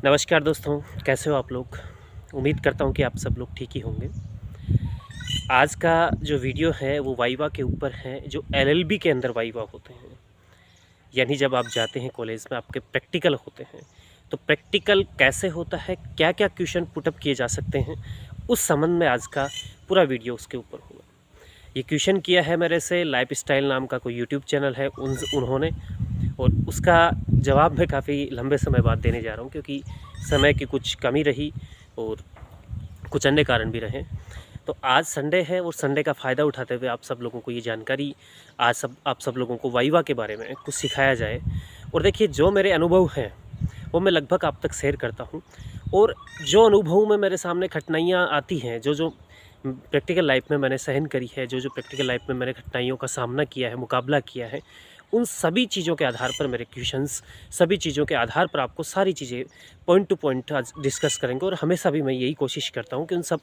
नमस्कार दोस्तों, कैसे हो आप लोग। उम्मीद करता हूँ कि आप सब लोग ठीक ही होंगे। आज का जो वीडियो है वो वाइवा के ऊपर है, जो एलएलबी के अंदर वाइवा होते हैं। यानी जब आप जाते हैं कॉलेज में, आपके प्रैक्टिकल होते हैं, तो प्रैक्टिकल कैसे होता है, क्या क्या क्वेश्चन पुटअप किए जा सकते हैं, उस संबंध में आज का पूरा वीडियो उसके ऊपर होगा। ये क्वेश्चन किया है मेरे से लाइफ स्टाइल नाम का कोई यूट्यूब चैनल है उन्होंने, और उसका जवाब मैं काफ़ी लंबे समय बाद देने जा रहा हूँ, क्योंकि समय की कुछ कमी रही और कुछ अन्य कारण भी रहे। तो आज संडे है और संडे का फ़ायदा उठाते हुए आप सब लोगों को ये जानकारी, आज आप सब लोगों को वाइवा के बारे में कुछ सिखाया जाए। और देखिए, जो मेरे अनुभव हैं वो मैं लगभग आप तक शेयर करता हूँ, और जो अनुभव में मेरे सामने कठिनाइयाँ आती हैं, जो प्रैक्टिकल लाइफ में मैंने सहन करी है, जो प्रैक्टिकल लाइफ में मैंने कठिनाइयों का सामना किया है, मुकाबला किया है, उन सभी चीज़ों के आधार पर मेरे क्वेश्चंस, सभी चीज़ों के आधार पर आपको सारी चीज़ें पॉइंट टू पॉइंट आज डिस्कस करेंगे। और हमेशा भी मैं यही कोशिश करता हूँ कि उन सब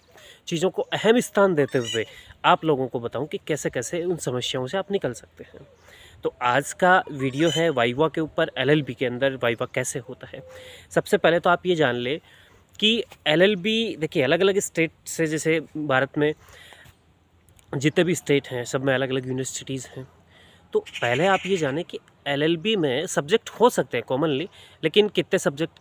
चीज़ों को अहम स्थान देते हुए आप लोगों को बताऊँ कि कैसे कैसे उन समस्याओं से आप निकल सकते हैं। तो आज का वीडियो है वाइवा के ऊपर, एलएलबी के अंदर वाइवा कैसे होता है। सबसे पहले तो आप ये जान ले कि एलएलबी, देखिए, अलग अलग स्टेट से, जैसे भारत में जितने भी स्टेट हैं सब में अलग अलग यूनिवर्सिटीज़ हैं। तो पहले आप ये जानें कि एलएलबी में सब्जेक्ट हो सकते हैं कॉमनली, लेकिन कितने सब्जेक्ट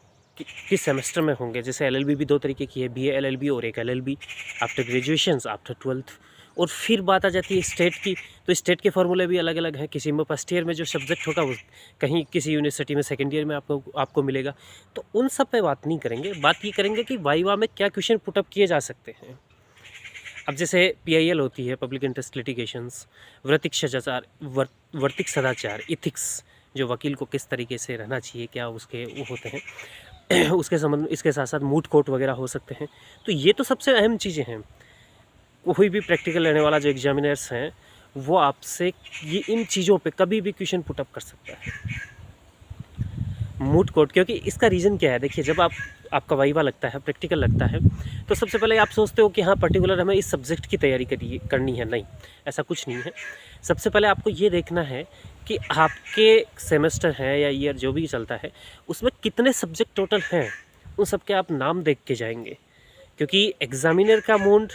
किस सेमेस्टर में होंगे। जैसे एलएलबी भी दो तरीके की है, बीए एलएलबी और एक LLB after graduations, after 12th। और फिर बात आ जाती है स्टेट की, तो स्टेट के फॉर्मूले भी अलग अलग हैं। किसी में फर्स्ट ईयर में जो सब्जेक्ट होगा वो कहीं किसी यूनिवर्सिटी में सेकेंड ईयर में आपको मिलेगा। तो उन सब पे बात नहीं करेंगे, बात ये करेंगे कि वाइवा में क्या क्वेश्चन पुटअप किए जा सकते हैं। अब जैसे पीआईएल होती है, पब्लिक इंटरेस्ट लिटिगेशंस, वर्तिक सदाचार, इथिक्स, जो वकील को किस तरीके से रहना चाहिए, क्या उसके वो होते हैं उसके संबंध में, इसके साथ साथ मूट कोर्ट वगैरह हो सकते हैं। तो ये तो सबसे अहम चीज़ें हैं। कोई भी प्रैक्टिकल लेने वाला जो एग्जामिनर्स हैं वो आपसे ये इन चीज़ों पे कभी भी क्वेश्चन पुटअप कर सकता है। मूट कोर्ट, क्योंकि इसका रीज़न क्या है, देखिए, जब आपका वाइवा लगता है, प्रैक्टिकल लगता है, तो सबसे पहले आप सोचते हो कि हाँ, पर्टिकुलर हमें इस सब्जेक्ट की तैयारी करनी है। नहीं, ऐसा कुछ नहीं है। सबसे पहले आपको ये देखना है कि आपके सेमेस्टर हैं या ईयर जो भी चलता है, उसमें कितने सब्जेक्ट टोटल हैं, उन सब के आप नाम देख के जाएंगे। क्योंकि एग्ज़ामिनर का मूड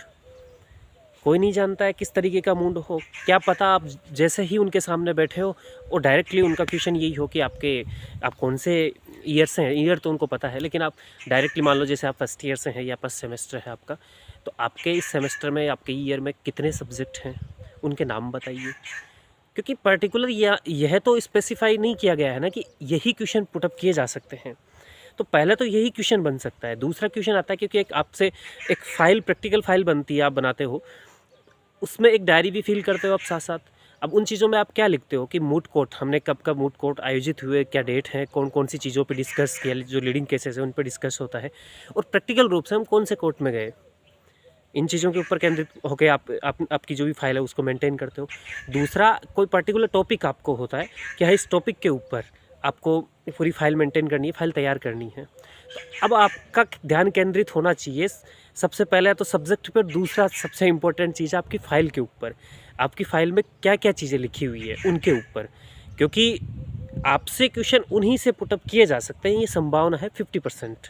कोई नहीं जानता है किस तरीके का मूड हो। क्या पता आप जैसे ही उनके सामने बैठे हो और डायरेक्टली उनका क्वेश्चन यही हो कि आप कौन से ईयर से हैं। ईयर तो उनको पता है, लेकिन आप डायरेक्टली मान लो जैसे आप फर्स्ट ईयर से हैं या फर्स्ट सेमेस्टर है आपका, तो आपके इस सेमेस्टर में, आपके ईयर में कितने सब्जेक्ट हैं, उनके नाम बताइए। क्योंकि पर्टिकुलर यह तो स्पेसिफाई नहीं किया गया है ना कि यही क्वेश्चन पुटअप किए जा सकते हैं। तो पहले तो यही क्वेश्चन बन सकता है। दूसरा क्वेश्चन आता है, क्योंकि आपसे एक फाइल, प्रैक्टिकल फाइल बनती है, आप बनाते हो, उसमें एक डायरी भी फिल करते हो आप साथ साथ। अब उन चीज़ों में आप क्या लिखते हो कि मूट कोर्ट, हमने कब कब मूट कोर्ट आयोजित हुए, क्या डेट है, कौन कौन सी चीज़ों पे डिस्कस किया, जो लीडिंग केसेस है उन पे डिस्कस होता है, और प्रैक्टिकल रूप से हम कौन से कोर्ट में गए, इन चीज़ों के ऊपर केंद्रित होकर आपकी जो भी फाइल है उसको मेंटेन करते हो। दूसरा, कोई पर्टिकुलर टॉपिक आपको होता है कि हाँ, इस टॉपिक के ऊपर आपको पूरी फाइल मेंटेन करनी है, फाइल तैयार करनी है। तो अब आपका ध्यान केंद्रित होना चाहिए सबसे पहले तो सब्जेक्ट पर, दूसरा सबसे इम्पोर्टेंट चीज़ है आपकी फ़ाइल के ऊपर। आपकी फ़ाइल में क्या क्या चीज़ें लिखी हुई है उनके ऊपर, क्योंकि आपसे क्वेश्चन उन्हीं से पुटअप किए जा सकते हैं, ये संभावना है 50%।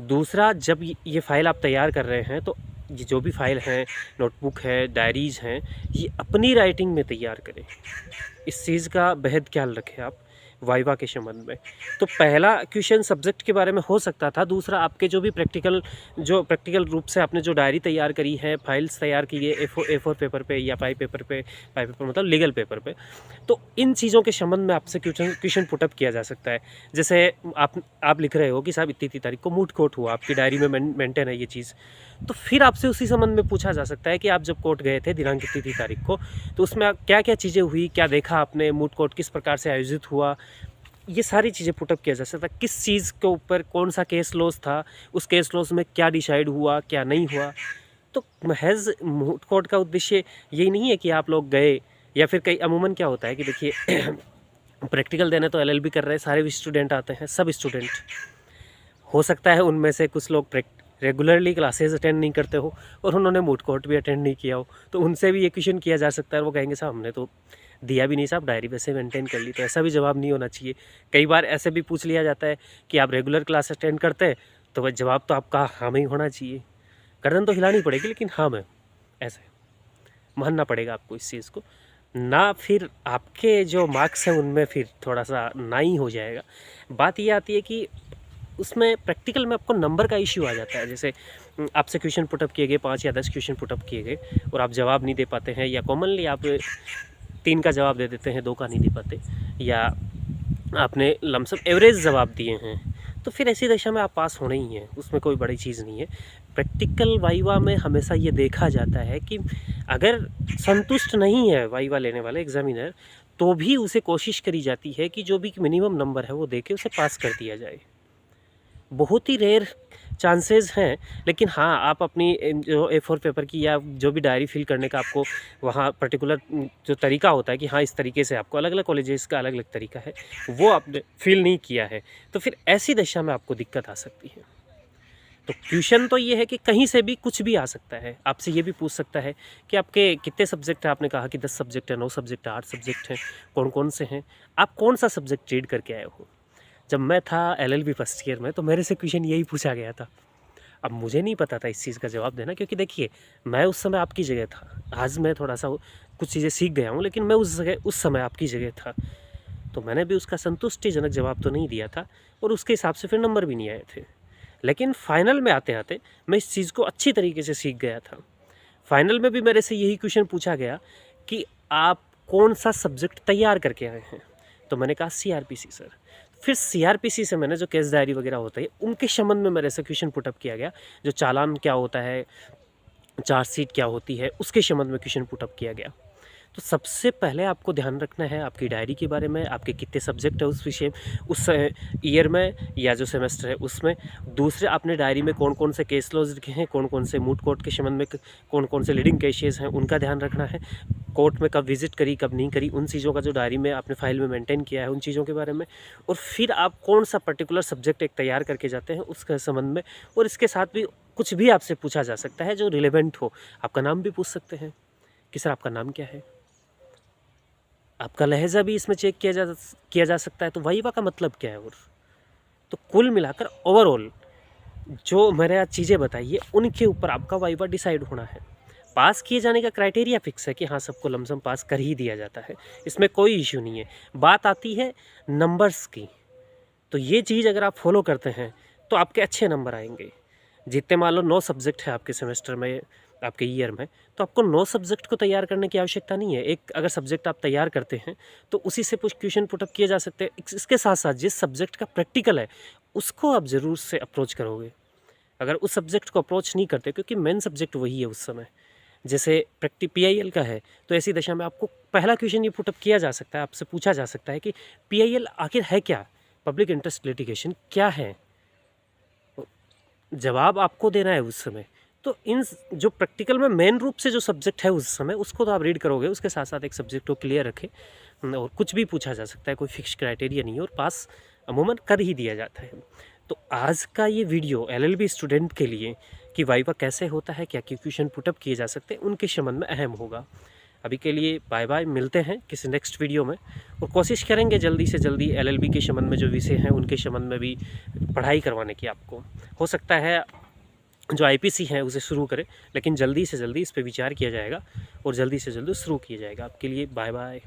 दूसरा, जब ये फ़ाइल आप तैयार कर रहे हैं, तो ये जो भी फाइल है, नोटबुक है, डायरीज़ हैं, ये अपनी राइटिंग में तैयार करें। इस चीज़ का बेहद ख्याल रखें आप वाइवा के संबंध में। तो पहला क्वेश्चन सब्जेक्ट के बारे में हो सकता था। दूसरा, आपके जो भी प्रैक्टिकल रूप से आपने जो डायरी तैयार करी है, फाइल्स तैयार की है A4 पेपर पे या पाई पेपर मतलब लीगल पेपर पे, तो इन चीज़ों के संबंध में आपसे क्वेश्चन पुटअप किया जा सकता है। जैसे आप लिख रहे हो कि साहब इतनी तारीख को मूट कोर्ट हुआ, आपकी डायरी में मेंटेन है ये चीज़, तो फिर आपसे उसी संबंध में पूछा जा सकता है कि आप जब कोर्ट गए थे दिनांक इतनी तारीख को, तो उसमें क्या क्या चीज़ें हुई, क्या देखा आपने, मूट कोर्ट किस प्रकार से आयोजित हुआ, ये सारी चीज़ें पुटअप किया जा सकता है। किस चीज़ के ऊपर कौन सा केस लॉज था, उस केस लॉज में क्या डिसाइड हुआ, क्या नहीं हुआ। तो महज मूट कोर्ट का उद्देश्य यही नहीं है कि आप लोग गए, या फिर कई अमूमन क्या होता है कि देखिए प्रैक्टिकल देने तो एलएलबी कर रहे हैं, सारे स्टूडेंट आते हैं, सब स्टूडेंट, हो सकता है उनमें से कुछ लोग रेगुलरली क्लासेस अटेंड नहीं करते हो और उन्होंने मूट कोर्ट भी अटेंड नहीं किया हो, तो उनसे भी ये क्वेश्चन किया जा सकता है। वो कहेंगे साहब हमने तो दिया भी नहीं साहब, डायरी वैसे मेंटेन कर ली, तो ऐसा भी जवाब नहीं होना चाहिए। कई बार ऐसे भी पूछ लिया जाता है कि आप रेगुलर क्लास अटेंड करते हैं, तो वह जवाब तो आपका हाँ में ही होना चाहिए। गर्दन तो हिलानी पड़ेगी लेकिन हाँ में, ऐसे मानना पड़ेगा आपको इस चीज़ को, ना फिर आपके जो मार्क्स हैं उनमें फिर थोड़ा सा ना ही हो जाएगा। बात ये आती है कि उसमें प्रैक्टिकल में आपको नंबर का इश्यू आ जाता है। जैसे आपसे क्वेश्चन पुटअप किए गए, 5 या 10 क्वेश्चन पुटअप किए गए और आप जवाब नहीं दे पाते हैं, या कॉमनली आप 3 का जवाब दे देते हैं, 2 का नहीं दे पाते, या आपने लमसम एवरेज जवाब दिए हैं, तो फिर ऐसी दशा में आप पास होने ही हैं, उसमें कोई बड़ी चीज़ नहीं है। प्रैक्टिकल वाइवा में हमेशा ये देखा जाता है कि अगर संतुष्ट नहीं है वाइवा लेने वाले एग्जामिनर, तो भी उसे कोशिश करी जाती है कि जो भी मिनिमम नंबर है वो दे के उसे पास कर दिया जाए। बहुत ही रेयर चांसेस हैं, लेकिन हाँ, आप अपनी जो A4 पेपर की या जो भी डायरी फिल करने का आपको वहाँ पर्टिकुलर जो तरीका होता है कि हाँ इस तरीके से आपको, अलग अलग कॉलेजेस का अलग अलग तरीका है, वो आपने फिल नहीं किया है, तो फिर ऐसी दशा में आपको दिक्कत आ सकती है। तो क्वेश्चन तो ये है कि कहीं से भी कुछ भी आ सकता है। आपसे ये भी पूछ सकता है कि आपके कितने सब्जेक्ट हैं, आपने कहा कि 10 सब्जेक्ट है, 9 सब्जेक्ट है, 8 सब्जेक्ट हैं, कौन कौन से हैं, आप कौन सा सब्जेक्ट रीड करके आए हो। जब मैं था LLB फर्स्ट ईयर में, तो मेरे से क्वेश्चन यही पूछा गया था। अब मुझे नहीं पता था इस चीज़ का जवाब देना, क्योंकि देखिए मैं उस समय आपकी जगह था। आज मैं थोड़ा सा कुछ चीज़ें सीख गया हूँ, लेकिन मैं उस समय आपकी जगह था, तो मैंने भी उसका संतुष्टिजनक जवाब तो नहीं दिया था, और उसके हिसाब से फिर नंबर भी नहीं आए थे। लेकिन फाइनल में आते आते मैं इस चीज़ को अच्छी तरीके से सीख गया था। फाइनल में भी मेरे से यही क्वेश्चन पूछा गया कि आप कौन सा सब्जेक्ट तैयार करके आए हैं, तो मैंने कहा CRPC सर। फिर CRPC से मैंने जो केस डायरी वगैरह होता है उनके संबंध में मेरे से क्वेश्चन पुटअप किया गया, जो चालान क्या होता है, चार्जशीट क्या होती है, उसके संबंध में क्वेश्चन पुटअप किया गया। तो सबसे पहले आपको ध्यान रखना है आपकी डायरी के बारे में, आपके कितने सब्जेक्ट है उस विषय, उस ईयर में या जो सेमेस्टर है उसमें। दूसरे, आपने डायरी में कौन कौन से केस लॉज लिखे हैं, कौन कौन से मूट कोर्ट के संबंध में कौन कौन से लीडिंग केसेस हैं, उनका ध्यान रखना है। कोर्ट में कब विजिट करी, कब नहीं करी, उन चीज़ों का जो डायरी में आपने फाइल में मेंटेन किया है, उन चीज़ों के बारे में। और फिर आप कौन सा पर्टिकुलर सब्जेक्ट एक तैयार करके जाते हैं उसके संबंध में। और इसके साथ भी कुछ भी आपसे पूछा जा सकता है जो रिलेवेंट हो। आपका नाम भी पूछ सकते हैं कि सर आपका नाम क्या है, आपका लहजा भी इसमें चेक किया जा सकता है, तो वाइवा का मतलब क्या है। और तो कुल मिलाकर ओवरऑल जो मैंने आज चीज़ें बताई है उनके ऊपर आपका वाइवा डिसाइड होना है। पास किए जाने का क्राइटेरिया फिक्स है कि हाँ सबको लमसम पास कर ही दिया जाता है, इसमें कोई इश्यू नहीं है। बात आती है नंबर्स की, तो ये चीज़ अगर आप फॉलो करते हैं तो आपके अच्छे नंबर आएंगे। जितने मान लो 9 सब्जेक्ट है आपके सेमेस्टर में, आपके ईयर में, तो आपको 9 सब्जेक्ट को तैयार करने की आवश्यकता नहीं है। एक अगर सब्जेक्ट आप तैयार करते हैं तो उसी से कुछ क्वेश्चन पुटअप किए जा सकते हैं। इसके साथ साथ जिस सब्जेक्ट का प्रैक्टिकल है उसको आप ज़रूर से अप्रोच करोगे। अगर उस सब्जेक्ट को अप्रोच नहीं करते, क्योंकि मेन सब्जेक्ट वही है उस समय, जैसे PIL का है, तो ऐसी दशा में आपको पहला क्वेश्चन ये पुटअप किया जा सकता है, आपसे पूछा जा सकता है कि PIL आखिर है क्या, पब्लिक इंटरेस्ट लिटिगेशन क्या है। जवाब आपको देना है उस समय। तो इन जो प्रैक्टिकल में मेन रूप से जो सब्जेक्ट है उस समय, उसको तो आप रीड करोगे, उसके साथ साथ एक सब्जेक्ट को क्लियर रखें। और कुछ भी पूछा जा सकता है, कोई फिक्स क्राइटेरिया नहीं है, और पास अमूमन कर ही दिया जाता है। तो आज का ये वीडियो LLB स्टूडेंट के लिए कि वाइवा कैसे होता है, क्या क्या क्वेश्चन पुटअप किए जा सकते हैं, उनके संबंध में अहम होगा। अभी के लिए बाय बाय, मिलते हैं किसी नेक्स्ट वीडियो में, और कोशिश करेंगे जल्दी से जल्दी LLB के संबंध में जो विषय हैं उनके संबंध में भी पढ़ाई करवाने की। आपको हो सकता है जो IPC है उसे शुरू करें, लेकिन जल्दी से जल्दी इस पर विचार किया जाएगा और जल्दी से जल्दी शुरू किया जाएगा। आपके लिए बाय बाय।